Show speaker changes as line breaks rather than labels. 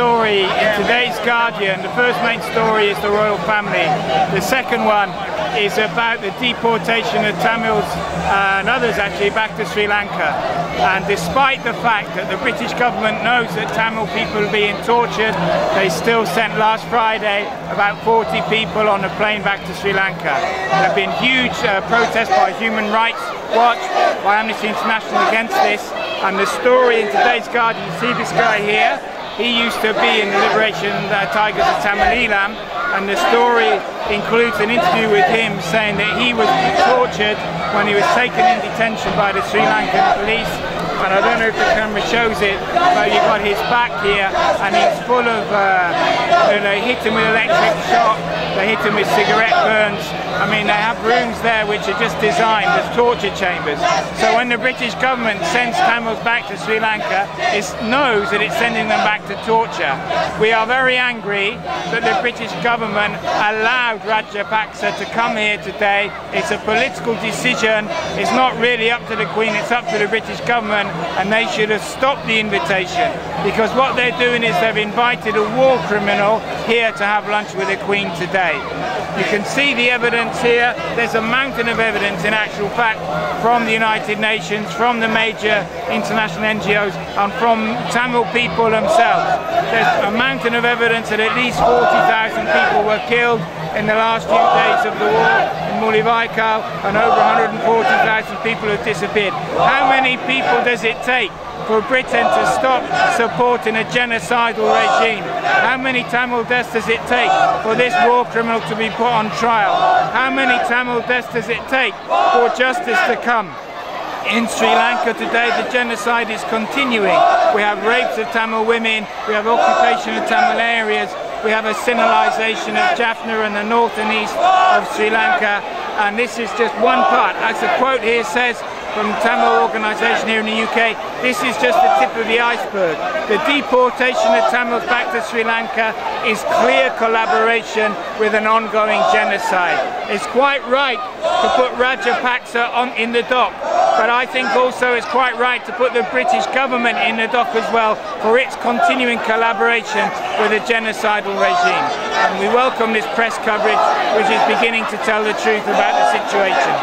story in today's Guardian. The first main story is the royal family. The second one is about the deportation of Tamils and others actually back to Sri Lanka. And despite the fact that the British government knows that Tamil people are being tortured, they still sent last Friday about 40 people on a plane back to Sri Lanka. There have been huge protests by Human Rights Watch, by Amnesty International against this. And the story in today's Guardian, you see this guy here, he used to be in the Liberation Tigers of Tamil Eelam, and the story includes an interview with him saying that he was tortured when he was taken in detention by the Sri Lankan police. And I don't know if the camera shows it, but you've got his back here, and he's full of, they hit him with electric shock, they hit him with cigarette burns. I mean, they have rooms there which are just designed as torture chambers. So when the British government sends Tamils back to Sri Lanka, it knows that it's sending them back to torture. We are very angry that the British government allowed Rajapaksa to come here today. It's a political decision. It's not really up to the Queen, it's up to the British government, and they should have stopped the invitation, because what they're doing is they've invited a war criminal here to have lunch with the Queen today. You can see the evidence here. There's a mountain of evidence in actual fact from the United Nations, from the major international NGOs, and from Tamil people themselves. There's a mountain of evidence that at least 40,000 people were killed in the last few days of the war in Mullawaikal, and over 140,000 people have disappeared. How many people does it take for Britain to stop supporting a genocidal regime? How many Tamil deaths does it take for this war criminal to be put on trial? How many Tamil deaths does it take for justice to come? In Sri Lanka today, the genocide is continuing. We have rapes of Tamil women, we have occupation of Tamil areas, we have a Sinhalization of Jaffna and the north and east of Sri Lanka, and this is just one part. As the quote here says from the Tamil organisation here in the UK, this is just the tip of the iceberg. The deportation of Tamils back to Sri Lanka is clear collaboration with an ongoing genocide. It's quite right to put Rajapaksa in the dock, but I think also it's quite right to put the British government in the dock as well for its continuing collaboration with a genocidal regime. And we welcome this press coverage, which is beginning to tell the truth about the situation.